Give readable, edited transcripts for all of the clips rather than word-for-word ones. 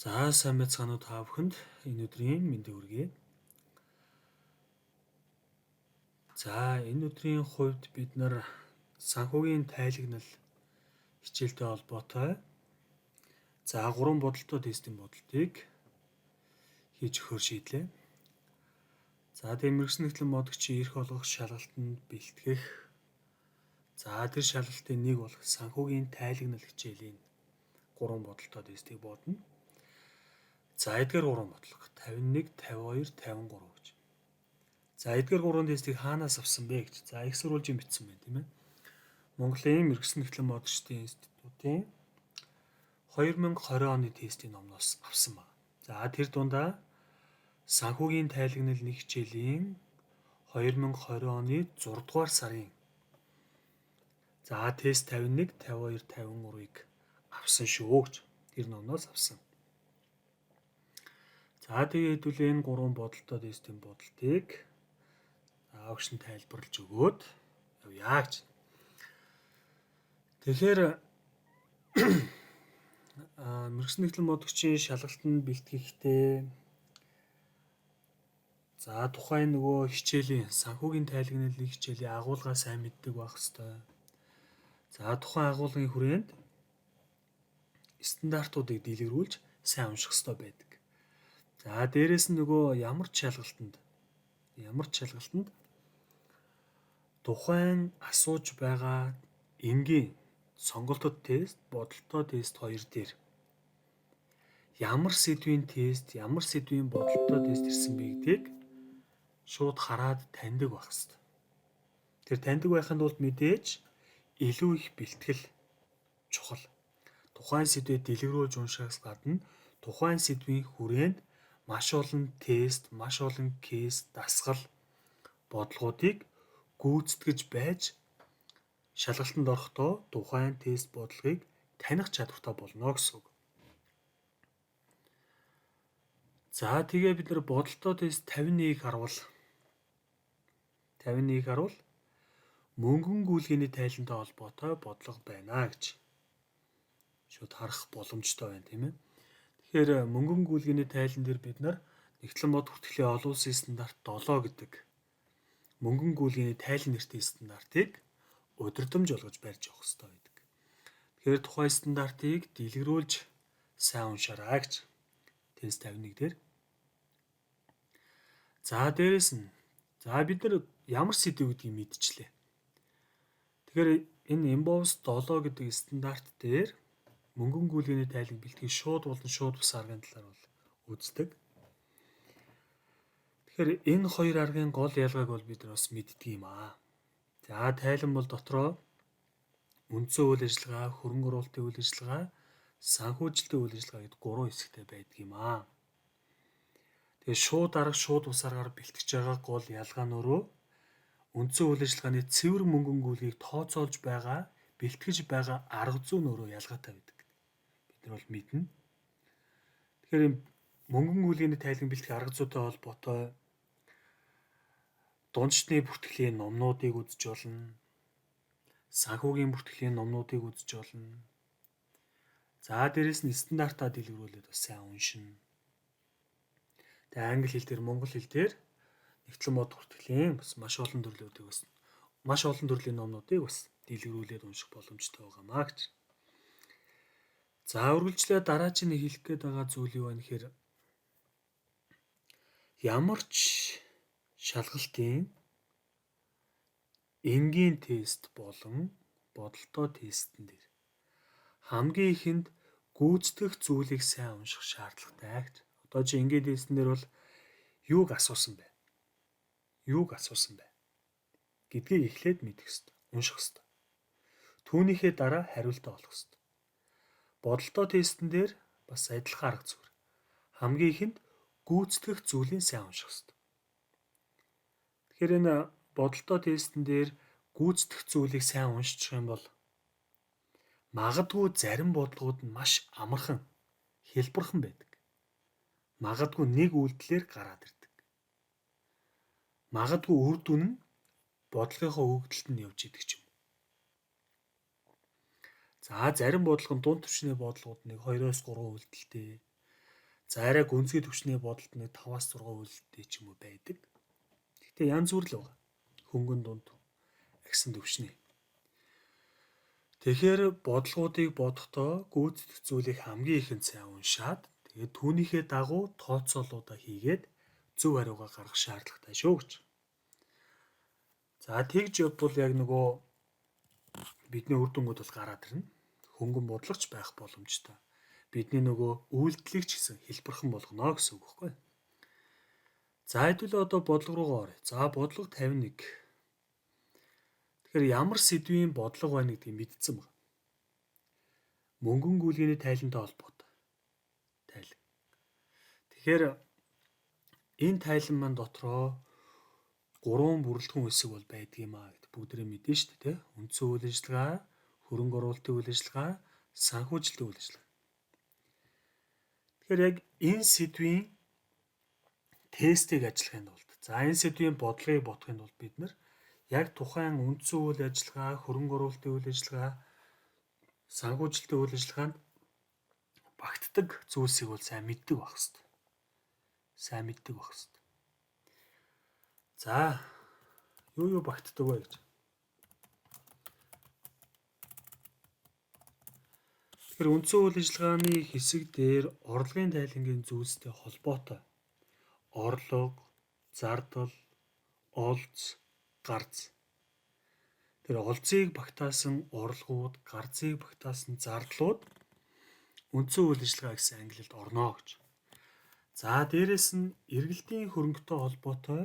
За сайн байцгаана уу та бүхэнд энэ өдрийн мэндийг хүргэе. За энэ өдрийн хувьд бид нар санхүүгийн тайлагнал хичээлтэй холбоотой гурван бодолтой тестийн бодолтыг хийж өгөхөөр шийдлээ. За тийм мэргэжлийн нэгтлэн модогчийн эрх олгох шалгалтанд бэлтгэх. Тэр шалгалтын нэг болох санхүүгийн тайлагнал хичээлийн гурван бодолтой тестийг бодно. Эдгээр гурван бодлого 51, 52, 53 гэж. Эдгээр гурван тестийг хаанаас авсан бэ гэж. Их сурвалжийн бичсэн байна, тийм ээ. Монголын мэргэжлийн нэгтлэн модогчдын институтын 2020 оны тестийн номноос авсан байна. Тэр дундаа санхүүгийн тайлагнал нэг хичээлийн 2020 оны 6 дугаар сарын тест 51, 52, 53-ыг авсан шүү гэж тэр номноос авсан. Тэгээд хэдүүлээ энэ гурван бодолтой тестийн бодолтыг өгш нь тайлбарлаж өгөөд явъя гэж. Тэгэхээр мэргэжлийн нэгтлэн модогчийн шалгалтанд бэлтгэхдээ тухайн нөгөө хичээлийн санхүүгийн тайлагналын хичээлийн агуулгаа сайн мэддэг байх ёстой. Тухайн агуулгын хүрээнд стандартуудыг дэлгэрүүлж сайн унших ёстой байдаг. Дээрээс нь нөгөө ямар ч шалгалтанд тухайн асууж байгаа энгийн сонголтод тест, бодолтой тест хоёр дээр ямар сэдвийн тест, ямар сэдвийн бодолтой тест ирсэн бэ гэдгийг шууд хараад таньдаг байх ёстой. Тэр таньдаг байхын тулд мэдээж илүү их бэлтгэл чухал. Тухайн сэдвээ дэлгэрүүлж уншихаас гадна тухайн сэдвийн хүрээнд маш олон тест, маш олон кейс, дасгал, бодлогуудыг гүйцэтгэж байж шалгалтанд орохдоо тухайн тест бодлогыг таних чадвартай болно гэсэн үг. Тэгээ бид нар бодолтой тест 51-ийг харуул мөнгөн гүйлгээний тайлантай холбоотой бодлого байна гэж шууд харах боломжтой байна, тийм ээ. Тэгэхээр мөнгөн гүйлгээний тайлан дээр бид нар нэгтлэн бод хүртгэлээ олон улсын стандарт 7 гэдэг мөнгөн гүйлгээний тайлан нэртэй стандартыг удирдамж олгож барьж явах хэрэгтэй байдаг. Тэгэхээр тухайн стандартыг дэлгэрүүлж сайн уншаарай гэж тест 51 дээр. Дээрээс нь бид нар ямар сэдв гэдгийг мэдчихлээ. Тэгэхээр энэ Inbox 7 гэдэг стандарт дээр мөнгөн гүйлгээний тайлан бэлтгэх шууд болон шууд бус аргын талаар бол үздэг. Тэгэхээр энэ хоёр аргын гол ялгааг бол бид нар бас мэддэг юм аа. Тайлан бол дотроо үндсэн үйл ажиллагаа, хөрөнгө оруулалтын үйл ажиллагаа, санхүүжилтийн үйл ажиллагаа гэдэг гурван хэсэгтэй байдаг юм аа. Тэгээ шууд арга, шууд бус аргаар бэлтгэж байгаа гол ялгаа нь өөрөө үндсэн үйл ажиллагааны цэвэр мөнгөн гүйлгийг тооцоолж байгаа, бэлтгэж байгаа арга зүй нь өөрөө ялгаатай байдаг. Бид нар бол мэднэ. Тэгэхээр мөнгөн гүйлгээний тайлан бэлтгэх арга зүйтэй холбоотой дундчны бүртгэлийн номнуудыг үзэж болно. Санхүүгийн бүртгэлийн номнуудыг үзэж болно. Дээрээс нь стандартаа дэлгэрүүлээд бас сайн уншина. Англи хэл дээр, монгол хэл дээр нэгтлэн бод бүртгэлийн бас маш олон төрлийн номнуудыг бас дэлгэрүүлээд унших боломжтой байгаамаа гэж. Үргэлжлээд дараагийн хэлэх гээд байгаа зүйл юу вэ гэхээр ямар ч шалгалтын энгийн тест болон бодолтой тестэн дээр хамгийн ихэнд гүйцэтгэх зүйлийг сайн унших шаардлагатай гэж. Одоо чи энгийн тестэн дээр бол юуг асуусан бэ гэдгийг эхлээд мэдэх ёстой, унших ёстой. Түүнийхээ дараа хариултаа олох ёстой. Бодолтой тестэн дээр бас адилхан арга зүгээр. Хамгийн ихэнд гүйцэтгэх зүйлийг сайн унших ёстой. Тэгэхээр энэ бодолтой тестэн дээр гүйцэтгэх зүйлийг сайн уншчих юм бол магадгүй зарим бодлогууд нь маш амархан, хэлбэрхэн байдаг. Магадгүй нэг үйлдэлээр гараад ирдэг. Магадгүй үр дүн нь бодлогынхоо өгөгдөлтөнд явж идэг ч юм. Зарим бодлого нь дунд түвшний бодлогууд нэг 2-3 үйлдэлтэй. За арай гүнзгий түвшний бодолд нэг 5-6 үйлдэлтэй ч юм уу байдаг. Гэхдээ янз бүр л байгаа. Хөнгөн дунд агсан түвшний. Тэгэхээр бодлогуудыг бодохдоо гүйцэтгэх зүйлийг хамгийн ихэнд сайн уншаад тэгээд түүнийхээ дагуу тооцоолуудаа хийгээд зөв хариугаа гаргах шаардлагатай шүү гэж. За тэгж явбал яг нөгөө бидний үр дүнгууд бол гараад ирнэ. Хөнгөн бодлогоч байх боломжтой. Бидний нөгөө үйлдэлийг ч гэсэн хэлбэрхэн болгоно гэсэн үг байхгүй. За хэдүүлээ одоо бодлого руугаа оръё. За бодлого 51. Тэгэхээр ямар сэдвийн бодлого байна гэдгийг мэдсэн байна. Мөнгөн гүйлгээний тайлантай холбоотой. Тайлан. Тэгэхээр энэ тайлан маань дотроо 3 бүрэлдэхүүн хэсэг бол байдгийм аа гэдэг бүгдээ мэдэн шүү дээ, тэ? Үндсэн үйл ажиллагаа, хөрөнгө оруулалтын үйл ажиллагаа, санхүүжилтийн үйл ажиллагаа. Тэгэхээр яг энэ сэдвийн тестийг ажиллахын тулд, за энэ сэдвийн бодлогыг бодохын тулд бид нар яг тухайн үндсэн үйл ажиллагаа, хөрөнгө оруулалтын үйл ажиллагаа, санхүүжилтийн үйл ажиллагаанд багтдаг зүйлсийг бол сайн мэддэг байх хэрэгтэй. Сайн мэддэг байх хэрэгтэй. За юу багтдаг вэ гэж. Тэгэхээр үндсэн үйл ажиллагааны хэсэг дээр орлогын тайлангийн зүйлстэй холбоотой орлого, зардал, олз, гарц. Тэр олзыг багтаасан орлогууд, гарцыг багтаасан зардлууд үндсэн үйл ажиллагаа гэсэн ангилалд орно гэж. За дээрэс нь эргэлтийн хөрөнгөтэй холбоотой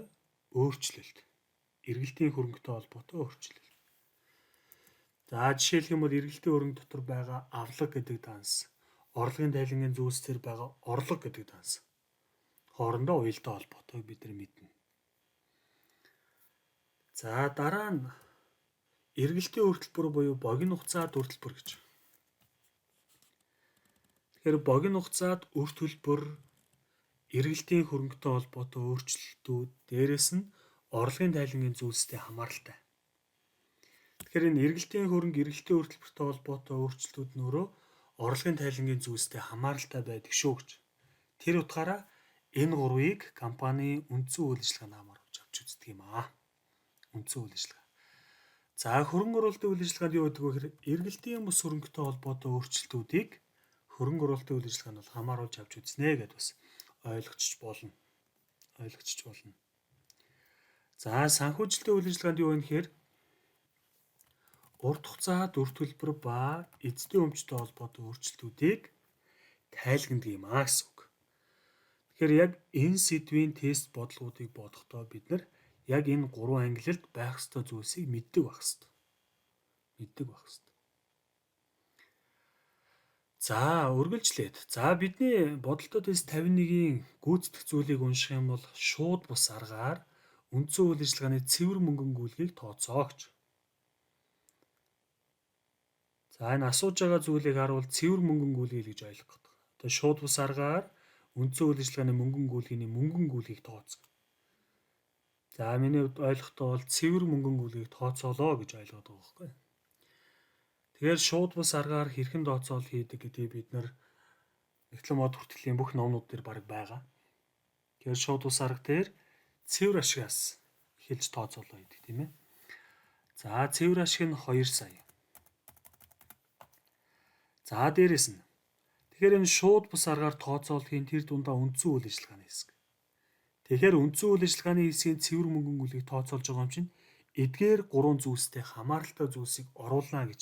өөрчлөлт. Эргэлтийн хөрөнгөтэй холбоотой өөрчлөлт. За жишээлх юм бол эргэлтийн хөрөнгө дотор байгаа авлага гэдэг данс, орлогын тайлангийн зүйлс төр байгаа орлого гэдэг данс хоорондоо уялдаа холбоотой бид нар мэднэ. За дараа нь эргэлтийн өртөлбөр буюу богино хугацаад өртөлбөр гэж. Тэгэхээр богино хугацаад өртөлбөр, эргэлтийн хөрөнгөтэй холбоотой өөрчлөлтүүд, дээрэс нь орлогын тайлангийн зүйлстэй хамааралтай. Тэгэхээр энэ эргэлтийн хөрөнгө, эргэлтийн өртөлбөртэй холбоотой өөрчлөлтүүд нь өөрөө орлогын тайлангийн зүйлстэй хамааралтай байдаг шүү гэж. Тэр утгаараа энэ гурвыг компани үндсэн үйл ажиллагаанд хамааруулж авч үздэг юм аа. Үндсэн үйл ажиллагаа. За хөрөнгө оруулалтын үйл ажиллагаанд юу гэдэг вэ гэхээр эргэлтийн бус хөрөнгөтэй холбоотой өөрчлөлтүүдийг хөрөнгө оруулалтын үйл ажиллагаанд бол хамааруулж авч үзнэ гэдээ бас ойлгочих болно. За санхүүжилтийн үйл ажиллагаанд юу вэ гэхээр урт хугацаад өртөлбөр ба эзэдийн өмчтэй холбоотой өөрчлөлтүүдийг тайлгнадаг юм аа гэсэн үг. Тэгэхээр яг энэ сэдвийн тест бодлогуудыг бодохдоо бид нар яг энэ 3 ангилалд байх ёстой зүйлсийг мэддэг байх ёстой. За үргэлжлээд. За бидний бодолтой тест 51-ийн гүйцэтгэх зүйлийг унших юм бол шууд бус аргаар үндсэн үйл ажиллагааны цэвэр мөнгөн гүйлгийг тооцоо гэж. За энэ асууж байгаа зүйлийг харуул цэвэр мөнгөн гүйлгээ гэж ойлгох гэдэг. Одоо шууд бус аргаар үндсэн үйл ажиллагааны мөнгөн гүйлгээний мөнгөн гүйлгийг тооцох. За миний хувьд ойлгохдоо бол цэвэр мөнгөн гүйлгийг тооцоолоо гэж ойлгоод байгаа байхгүй. Тэгэхээр шууд бус аргаар хэрхэн тооцоол хийдэг гэдгийг бид нар Эхлэн мод хүртэллийн бүх номнууд дээр баг байгаа. Тэгэхээр шууд бус арга дээр цэвэр ашигаас эхэлж тооцоолоо хийдэг тийм ээ. За цэвэр ашиг нь 2 сая. За дээрэс нь тэгэхээр энэ шууд бус аргаар тооцоолохын тэр дундаа үндсэн үйл ажиллагааны хэсэг. Тэгэхээр үндсэн үйл ажиллагааны хэсгийн цэвэр мөнгөн гүйлгийг тооцоолж байгаа юм чинь эдгээр 3 зүйлстэй хамааралтай зүйлсийг оруулна гэж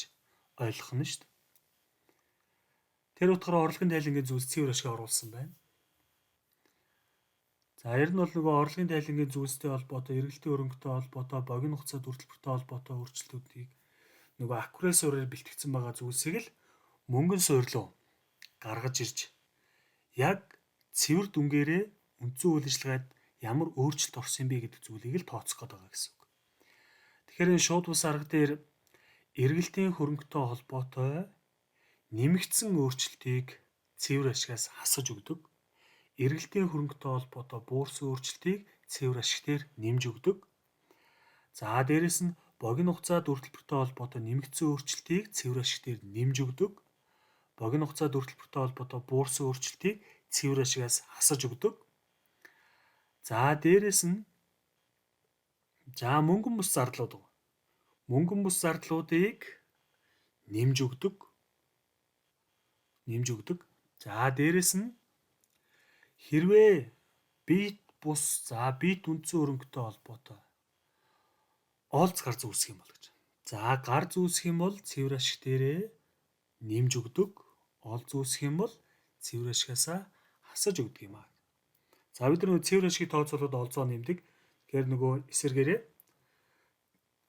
ойлгох нь шүү дээ. Тэр утгаараа орлогын тайлангийн зүйлс цэвэр ашиг оруулсан байна. За ер нь бол нөгөө орлогын тайлангийн зүйлстэй холбоотой, эргэлтийн хөрөнгөтэй холбоотой, богино хугацаад өртөлбөртэй холбоотой өөрчлөлтүүдийг нөгөө аккурат суурьаар бэлтгэгдсэн байгаа зүйлсийг л мөнгөн суурь руу гаргаж ирж яг цэвэр дүнгээрээ үндсэн үйл ажиллагаад ямар өөрчлөлт орсон бэ гэдэг зүйлийг л тооцох гээд байгаа гэсэн үг. Тэгэхээр энэ шууд бус арга дээр эргэлтийн хөрөнгөтэй холбоотой нэмэгдсэн өөрчлөлтийг цэвэр ашигаас хасаж өгдөг. Эргэлтийн хөрөнгөтэй холбоотой буурсан өөрчлөлтийг цэвэр ашиг дээр нэмж өгдөг. За дээрэс нь богино хугацаад өртөлбөртэй холбоотой нэмэгдсэн өөрчлөлтийг цэвэр ашиг дээр нэмж өгдөг. богино хугацаа дүртэлбэртэй холбоотой буурсан өөрчлөлтийг цэвэр ашигаас хасаж өгдөг. За дээрэс нь мөнгөн бус зардлууд. Мөнгөн бус зардлуудыг нэмж өгдөг. За дээрэс нь хэрвээ бит үндсэн хөрөнгөтэй холбоотой олз гар зүүсэх юм бол гэж. За гар зүүсэх юм бол цэвэр ашиг дээрээ нэмж өгдөг. Олз зүүсэх юм бол цэвэр ашигаасаа хасаж өгдөг юм аа. За бид нар цэвэр ашигыг тооцоолоод олзоо нэмдэг. Тэгэхээр нөгөө эсэргээрээ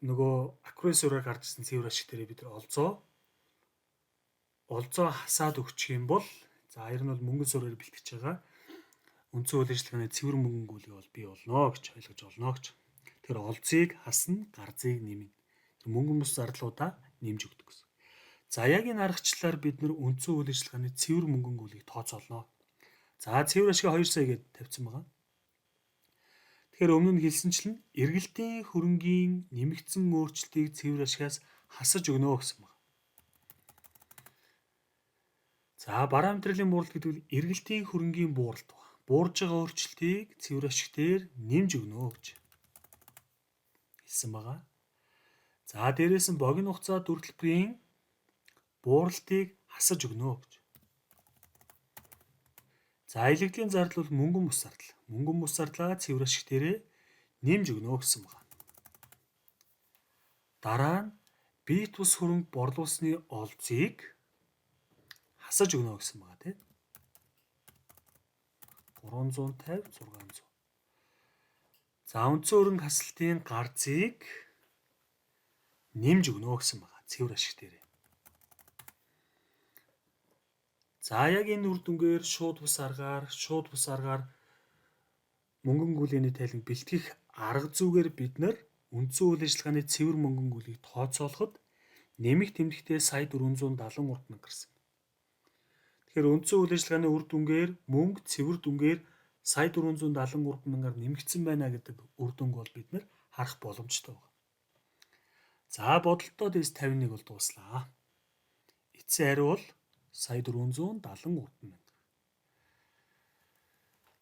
нөгөө аккуратсураар гарч ирсэн цэвэр ашиг дээрээ бид нар олзоо хасаад өгчих юм бол ер нь бол мөнгөн сураар бэлтгэж байгаа үндсэн үйл ажиллагааны цэвэр мөнгөн гүйлгээ бол бий болно гэж ойлгож болно гэж. Тэгэхээр олзыг хасна, гарзыг нэмнэ. Тэр мөнгөн бус зардлуудаа нэмж өгдөг гэсэн. За яг энэ аргачлалаар бид нар үндсэн үйл ажиллагааны цэвэр мөнгөн гүйлгийг тооцоолно. За цэвэр ашиг 2 сая гэж тавьсан байгаа. Тэгэхээр өмнө нь хэлсэнчлэн эргэлтийн хөрөнгийн нэмэгдсэн өөрчлөлтийг цэвэр ашигаас хасаж өгнө гэсэн байна. За бараа материалын бууралт гэдэг нь эргэлтийн хөрөнгийн бууралт байна. Буурж байгаа өөрчлөлтийг цэвэр ашиг дээр нэмж өгнө гэж хэлсэн байгаа. За дээрээс нь богино хугацаа дүртэлбэрийн бууралтыг хасаж өгнө гэж. За илэгдлийн зардал бол мөнгөн бус зардал. Мөнгөн бус зардлаа цэвэр ашиг дээрээ нэмж өгнө гэсэн байна. Дараа нь бит бус хөрөнгө борлуулсны олзыг хасаж өгнө гэсэн байна тийм. 350 600. За үндсэн хөрөнгө хасалтын гарцыг нэмж өгнө гэсэн байна цэвэр ашиг дээрээ. За яг энэ үр дүнгээр шууд бус аргаар мөнгөн гүйлгээний тайланг бэлтгэх арга зүйгээр бид нар үндсэн үйл ажиллагааны цэвэр мөнгөн гүйлгийг тооцоолоход нэмэх тэмдэгтээ сая 473 мянга гарсан. Тэгэхээр үндсэн үйл ажиллагааны үр дүнгээр мөнгө цэвэр дүнгээр сая 473 мянгаар нэмэгдсэн байна гэдэг үр дүнг бол бид нар харах боломжтой байна. За бодолтоо дэс 51 бол дууслаа. Эцсийн хариу бол сая 473 мянга.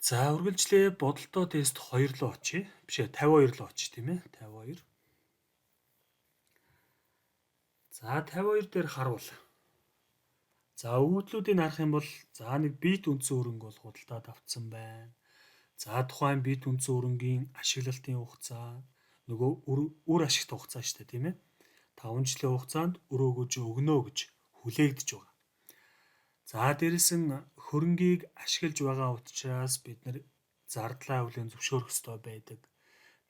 За үргэлжлээ бодолтоо тест 2 руу очие. Биш ээ 52 руу очие тийм ээ. 52. За 52 дээр харуул. За өвдлүүдийг харах юм бол нэг бит үндсэн хөрөнгө бол худалдаад авцсан байна. За тухайн бит үндсэн хөрөнгийн ашиглалтын хугацаа нөгөө үр ашигт хугацаа шүү дээ тийм ээ. 5 жилийн хугацаанд өрөөгөөж өгнө гэж хүлээгдэж байгаа. За дээрэс нь хөрөнгийг ашиглаж байгаа учраас бид нар зардлаа хүлээн зөвшөөрөх ёстой байдаг.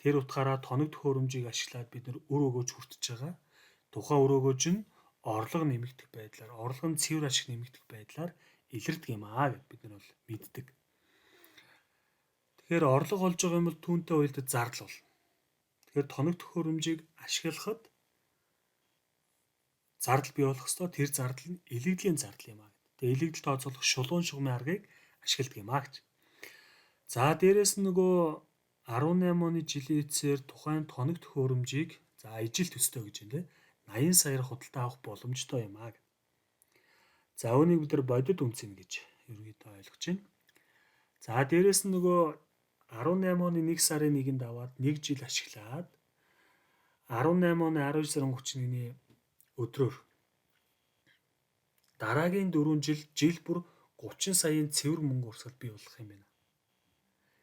Тэр утгаараа тоног төхөөрөмжийг ашиглаад бид нар үр өгөөж хүртэж байгаа. Тухайн үр өгөөж нь орлого нэмэгдэх байдлаар, орлого нь цэвэр ашиг нэмэгдэх байдлаар илэрдэг юм аа гэд бид нар бол мэддэг. Тэгэхээр орлого олж байгаа юм бол түүнтэй уялдаж зардал болно. Тэгэхээр тоног төхөөрөмжийг ашиглахад зардал бий болох ёстой. Тэр зардал нь илэгдлийн зардал юм аа. Тэгээ илэгдэл тооцоолох шулуун шугамын аргыг ашигладаг юм аа гэж. За дээрэс нь нөгөө 18 оны жилийн эцсээр тухайн тоног төхөөрөмжийг ижил төстэй гэж байна те 80 саяар худалдаа авах боломжтой юм аа. За үүнийг бид нар бодит үнцэн гэж ерөнхийдөө ойлгож байна. За дээрэс нь нөгөө 18 оны 1 сарын 1-нд аваад 1 жил ашиглаад 18 оны 12 сарын 31-ний өдрөөр дараагийн 4 жил бүр 30 саяын цэвэр мөнгө урсгал бий болох юм байна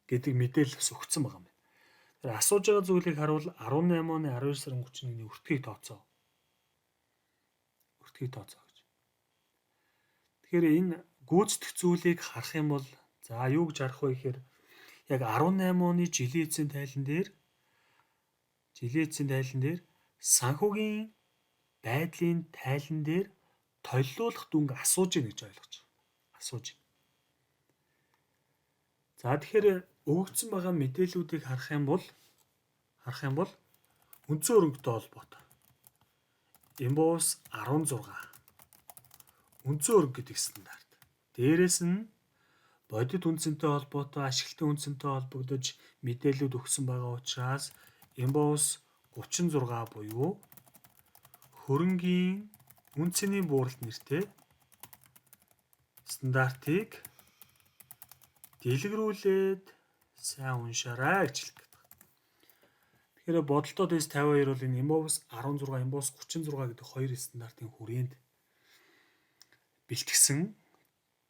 гэдэг мэдээлэл бас өгсөн байгаа юм байна. Тэр асууж байгаа зүйлийг харуул 18 оны 12 сарын 31-ний өртгийг тооцоо. Өртгийг тооцоо гэж. Тэгэхээр энэ гүйцэтгэх зүйлийг харах юм бол юу гэж харах вэ гэхээр яг 18 оны жилийн эцсийн тайлан дээр санхүүгийн байдлын тайлан дээр толилуулах дүнг асууж ийн гэж ойлгож байна. Асууж. За тэгэхээр өгөгдсөн байгаа мэдээллүүдийг харах юм бол үндсэн хөрөнгөтэй холбоотой. Инвойс 16. Үндсэн хөрөнгө гэдэг стандарт. Дээрээс нь бодит үнцэнтэй холбоотой, ашиглалтын үнцэнтэй холбогдож мэдээлэлүүд өгсөн байгаа учраас инвойс 36 буюу хөрөнгийн үнцний бууралт нэртэй стандартыг дэлгэрүүлээд сайн уншаарай гэж хэлэх гэдэг. Тэгэхээр бодолтой дэс 52 бол энэ Imbobus 16, Imbobus 36 гэдэг хоёр стандартын хүрээнд бэлтгэсэн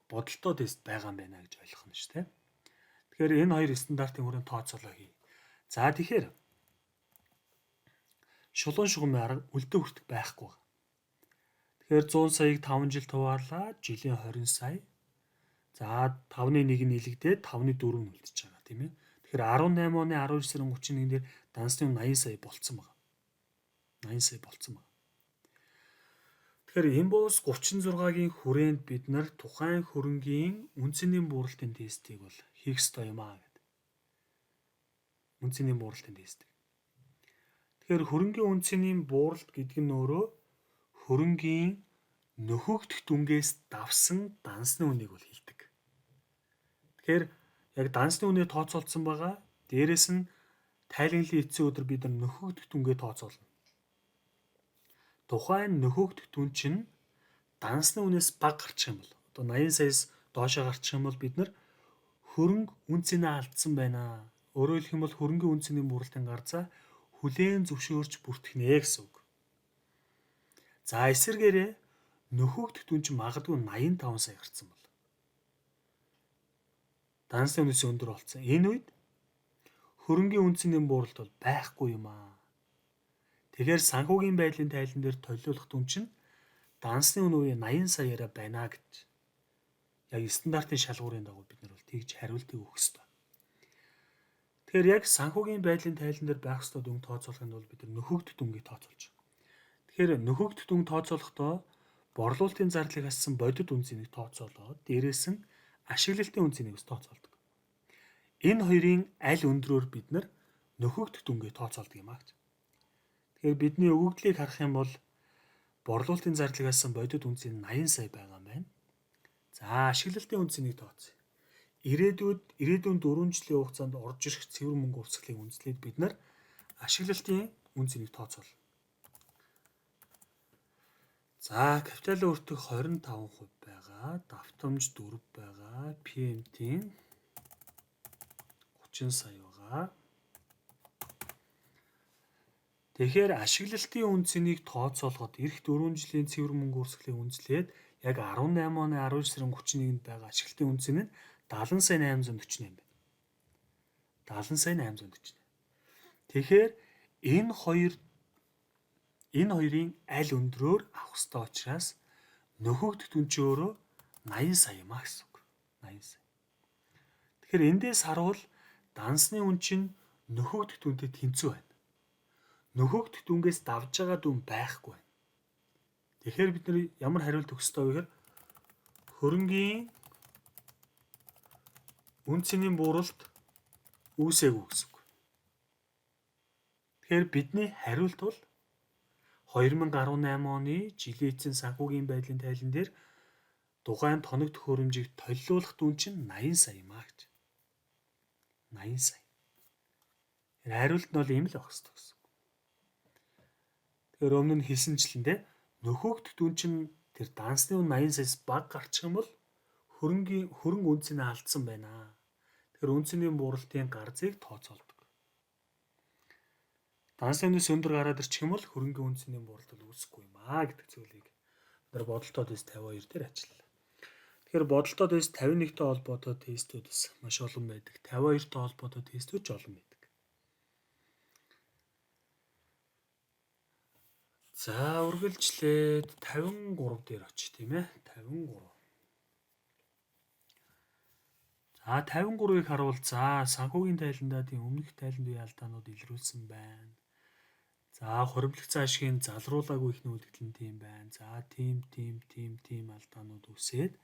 бодолтой дэст байгаа юм байна гэж ойлгох нь шүү дээ. Тэгэхээр энэ хоёр стандартын хүрээнд тооцоолоо хий. За тэгэхээр шулуун шугамын арга үлдээ хүртэх байхгүй байна. Тэгэхээр 100 саяыг 5 жил хуваарлаа, жилийн 20 сая. За 5-ны 1 нь нийлэгдээд 5-ны 4 нь үлдчихэж байгаа тийм ээ. Тэгэхээр 18 оны 12 сарын 31 дээр дансны 80 сая болцсон байна. 80 сая болцсон байна. Тэгэхээр Imbobus 36-гийн хүрээнд бид нар тухайн хөрөнгийн үнцний бууралтын тестийг бол хийх ёстой юм аа гэдэг. Үнцний бууралтын тест. Тэгэхээр хөрөнгийн үнцний бууралт гэдэг нь өөрөө хөрөнгийн нөхөгдөх дүнгээс давсан дансны үнийг бол хэлдэг. Тэгэхээр яг дансны үнэ тооцоолсон байгаа. Дээрээс нь тайланглын эцсийн өдөр бид нар нөхөгдөх дүнгээ тооцоолно. Тухайн нөхөгдөх дүн чинь дансны үнээс бага гарчих юм бол одоо 80 саяас доошоо гарчих юм бол бид нар хөрөнгө үнцнийг алдсан байна. Өөрөөр хэлэх юм бол хөрөнгийн үнцний бууралтын гарцаа хүлээн зөвшөөрч бүртгэнэ гэсэн үг. За эсвэргээрээ нөхөгдөх дүн чинь магадгүй 85 сая гарсан бол дансны үнээс өндөр болсон. Энэ үед хөрөнгийн үнцний бууралт бол байхгүй юм аа. Тэгэхээр санхүүгийн байдлын тайлан дээр төлөвлөх дүн чинь дансны үн үе 80 саяараа байна гэж яг стандартын шалгуурын дагуу бид нар бол тэгж хариултыг өгөх ёстой. Тэгэхээр яг санхүүгийн байдлын тайлан дээр байх ёстой дүн тооцоолохын тулд бид нар нөхөгдөх дүнгийг тооцоолж байгаа. Тэгэхээр нөхөгдөх дүн тооцоолохдоо борлуулалтын зарлыг хассан бодит үнцнийг тооцоолоод дээрээс нь ашиглалтын үнцнийг бас тооцоолдог. Энэ хоёрын аль өндрөөр бид нар нөхөгдөх дүнгээ тооцоолдог юм аа гэж. Тэгэхээр бидний өгөгдлийг харах юм бол борлуулалтын зарлыг хассан бодит үнц нь 80 сая байгаа юм байна. За ашиглалтын үнцнийг тооцъё. Ирээдүйн 4 жилийн хугацаанд орж ирэх цэвэр мөнгө урсгалыг үндэслээд бид нар ашиглалтын үнцнийг тооцоолно. За капиталын өртөг 25% байгаа, давтамж 4 байгаа, PMT-ийн 30 сая байгаа. Тэгэхээр ашиглалтын үнцнийг тооцоолоход эх 4 жилийн цэвэр мөнгө урсгалыг үндэслээд яг 18 оны 12 сарын 31-нд байгаа ашиглалтын үнц нь 70 сая 848 байна. 70 сая 848. Тэгэхээр энэ хоёрын аль өндрөөр авах ёстой учраас нөхөгдөх дүн чинь өөрөө 80 сая юм а гэсэн үг. 80 сая. Тэгэхээр эндээс харуул дансны үн чинь нөхөгдөх дүнтэй тэнцүү байна. Нөхөгдөх дүнгээс давж байгаа дүн байхгүй байна. Тэгэхээр бид нар ямар хариулт өгөх ёстой вэ гэхээр хөрөнгийн үнцний бууралт үүсээгүй гэсэн үг. Тэгэхээр бидний хариулт бол 2018 оны жилийн эцсийн санхүүгийн байдлын тайлан дээр тухайн тоног төхөөрөмжийг төлөвлөх дүн чинь 80 сая юм а гэж. 80 сая. Хариулт нь бол ийм л байх ёстой гэсэн. Тэгэхээр өмнө нь хэлсэнчлэн те нөхөгдөх дүн чинь тэр дансны үн 80 саяас бага гарчих юм бол хөрөнгө үнцнийг алдсан байна. Тэгэхээр үнцний бууралтын гарцыг тооцоолдог. Дансны үнээс өндөр гараад ирчих юм бол хөрөнгөний үнцний бууралт үүсэхгүй юм аа гэдэг зүйлийг бид бодолтой тест 52 дээр ажиллалаа. Тэгэхээр бодолтой тест 51-тэй холбоотой тестүүдс маш олон байдаг. 52-тэй холбоотой тестүүд ч олон байдаг. За үргэлжлээд 53 дээр очив тийм ээ. 53. За 53-ыг харуул. За санхүүгийн тайландаатын өмнөх тайланд үеийн алдаанууд илрүүлсэн байна. За хоригдлогцсон ашигын залруулаагүй ихний үлдэгдэл нь тийм байна. За тийм алдаанууд үсээд.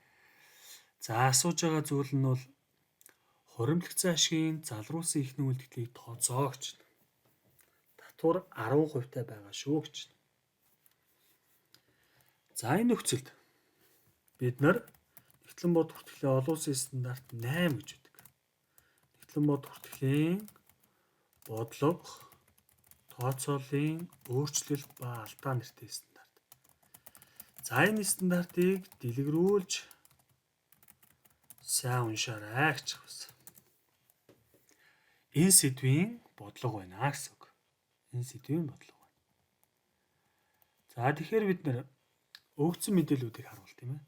За асууж байгаа зүйл нь бол хоримтлогцсон ашигын залруулсан ихний үлдэгдлийг тооцоо гэж байна. Татвар 10% та байгаа шүү гэж байна. За энэ нөхцөлд бид нар Нэгтлэн бод хүртгэлийн олон улсын стандарт 8 гэж үүдэг. Нэгтлэн бод хүртгэлийн бодлого, тооцоолын өөрчлөлт ба алдаа нэртэй стандарт. За энэ стандартыг дэлгэрүүлж Сайн уншаарай гэж байна. Энэ сэдвийн бодлого байна гэсэн үг. Энэ сэдвийн бодлого байна. За тэгэхээр бид нэр өгсөн мэдээллүүдийг харуул тийм ээ.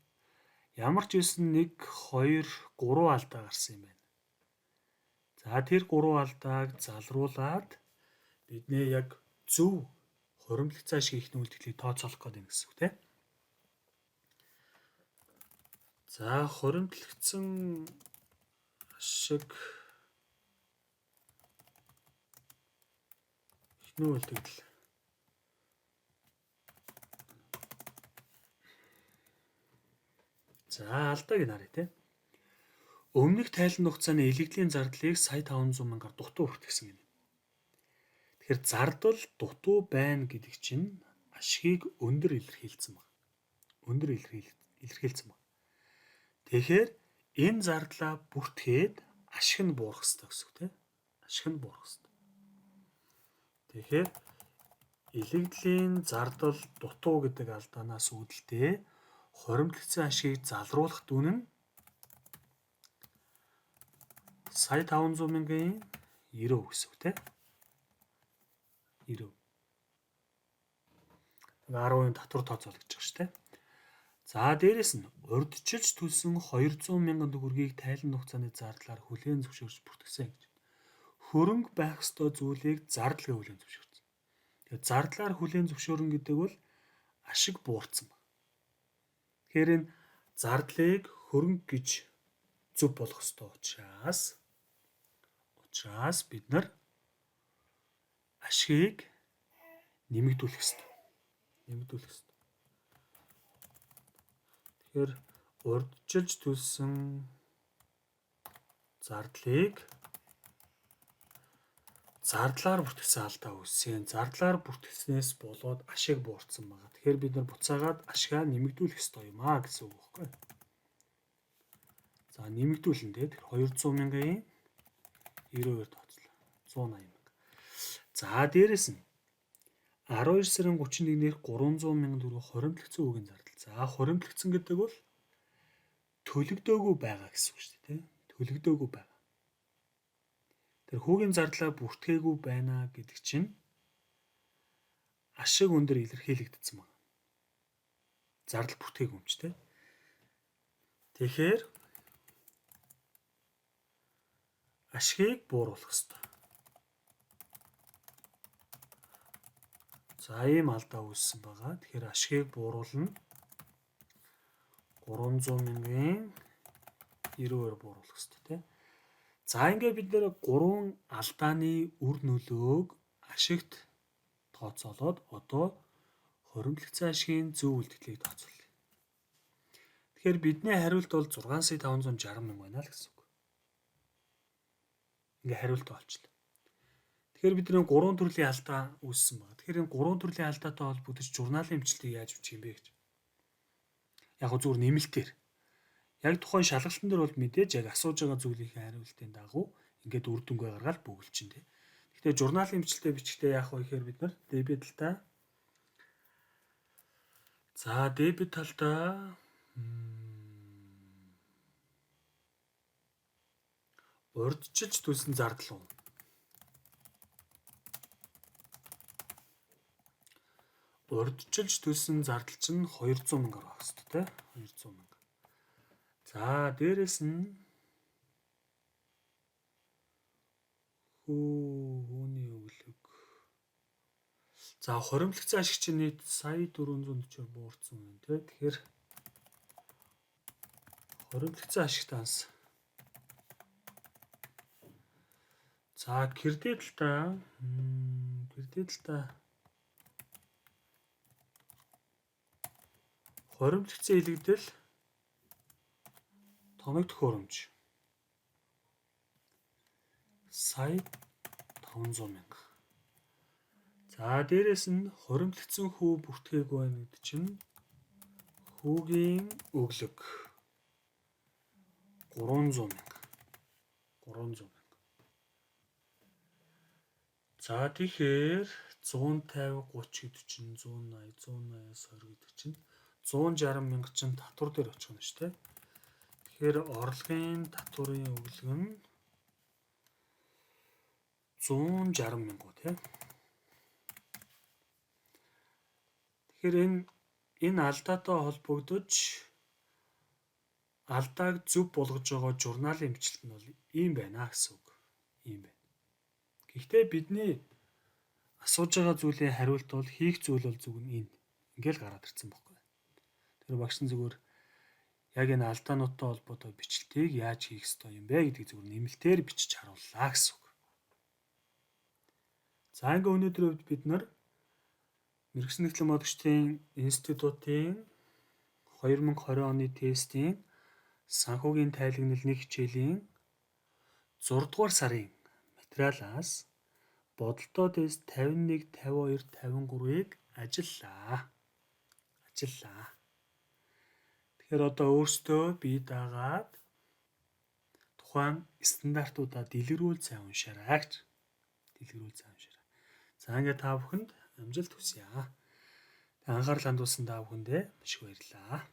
Ямар ч байсан 1, 2, 3 алдаа гарсан юм байна. За тэр 3 алдааг залруулад бидний яг зөв хуримтлагдсан ашигын үйлдэлийг тооцоолох гэдэг юм гэсэн үг тийм. За хуримтлагдсан ашиг ихний үйлдэл. За алдааг нь харъя тийм. Өмнөх тайлан хугацааны элэгдлийн зардлыг сая 500 мянгаар дутуу хүртгэсэн гэнэ. Тэгэхээр зардал дутуу байна гэдэг чинь ашигыг өндөр илэрхийлсэн байна. Өндөр илэрхийлсэн байна. Тэгэхээр энэ зардлаа бүртгээд ашиг нь буурах хэрэгтэй гэсэн үг тийм. Ашиг нь буурах хэрэгтэй. Тэгэхээр элэгдлийн зардал дутуу гэдэг алдаанаас үүдэлтэй хуримтлагдсан ашигыг залруулах дүн нь сая 500 мянган 90% гэсэн үг тийм. 90%. 10% татвар тооцоол гэж байгаа шүү дээ. За дээрэс нь урьдчилж төлсөн 200 мянган төгрөгийг тайлан хугацааны зардлаар хүлээн зөвшөөрч бүртгэсэн гэж. Хөрөнгө байх ёстой зүйлийг зардлага хүлээн зөвшөөрсөн. Тэгээд зардлаар хүлээн зөвшөөрнө гэдэг бол ашиг буурсан байна. Тэгэхээр энэ зардлыг хөрөнгө гэж зөв болох ёстой учраас бид нар ашигыг нэмэгдүүлэх ёстой. Тэгэхээр урьдчилж төлсөн зардлыг зардлаар бүртгэсэн алдаа үүссэн. Зардлаар бүртгэснээс болоод ашиг буурсан байгаа. Тэгэхээр бид нар буцаагаад ашигаа нэмэгдүүлэх ёстой юм аа гэсэн үг байхгүй. За нэмэгдүүлэн дээ. 200 мянган 92 тооцлоо. 180 мянга. За дээрэс нь 12 сарын 31-ээр 300 мянган төгрөг хуримтлагдсан үгийн зардал. За хуримтлагдсан гэдэг бол төлөгдөөгүй байгаа гэсэн үг шүү дээ, тийм. Төлөгдөөгүй байгаа. Тэр хүүгийн зардлаа бүртгээгүй байна гэдэг чинь ашиг өндөр илэрхийлэгдсэн байна. Зардал бүртгээгүй юм ч тийм. Тэгэхээр ашигыг бууруулах ёстой. За ийм алдаа үүссэн байгаа. Тэгэхээр ашигыг бууруулна. 300 мянган 92 бууруулах ёстой тийм. За ингээд бид нэр 3 алдааны үр нөлөөг ашигт тооцоолоод одоо хуримтлагдсан ашигын зөв үйлдэлийг тооцоолъё. Тэгэхээр бидний хариулт бол 6 сая 560 мянга байна л гэсэн үг. Ингээ хариулт олчлаа. Тэгэхээр бид нэг 3 төрлийн алдаа үүссэн байна. Тэгэхээр энэ 3 төрлийн алдаатай холбогдож журналын эмчилтийг яаж бичих юм бэ гэж. Яг нь зүгээр нэмэлтээр. Яг тухайн шалгалтын дээр бол мэдээж яг асууж байгаа зүйлийн хариултын дагуу ингээд үр дүнгээ гаргаад бөглөчин тий. Гэхдээ журналын эмчилтээ бичихдээ яах вэ гэхээр бид нар дебет талдаа дебет талдаа урьдчилж төлсөн зардал уу. Урьдчилж төлсөн зардал чинь 200 мянгаар байх хэрэгтэй тий. 200 мянга. За дээрэс нь хөөний өглөг. За хуримтлагдсан ашиг чинь нийт сая 440 буурсан байна тий. Тэгэхээр хуримтлагдсан ашигтаас за кредитлтаа хуримтлагдсан илэгдэл тоног төхөөрөмж сая 500 мянга. За дээрэс нь хуримтлагдсан хүү бүртгээгүй байна гэдэг чинь хүүгийн өглөг 300 мянга. За тэгэхээр 150 30 гэдэг чинь 180 180-аас 20 гэдэг чинь 160 мянга чинь татвар дээр очих нь шүү дээ. Тэгэхээр орлогын татварын өглөг нь 160 мянга тий. Тэгэхээр энэ алдаатай холбогдож алдааг зөв болгож байгаа журналын бичлэг нь бол ийм байна гэсэн үг. Ийм байна. Гэхдээ бидний асууж байгаа зүйлийн хариулт бол хийх зүйл бол зөв нь энэ. Ингээл гараад ирсэн байхгүй. Тэр багш нь зүгээр яг энэ алдаануудтай холбоотой бичлэгийг яаж хийх ёстой юм бэ гэдгийг зүгээр нэмэлтээр бичиж харууллаа гэсэн үг. За ингээ өнөөдрийн хувьд бид нар мэргэжлийн нэгтлэн бодгочдын институтын 2020 оны тестийн санхүүгийн тайлагнал 1 хичээлийн 6 дугаар сарын материалаас бодолтой тест 51, 52, 53-ыг ажиллаа. Тэгэхээр одоо өөрсдөө бие даагаад тухайн стандартуудаа дэлгэрүүл сайн уншаарай гэж. За ингээ та бүхэнд амжилт хүсье. Анхаарал хандуулсан та бүхэндээ маш их баярлалаа.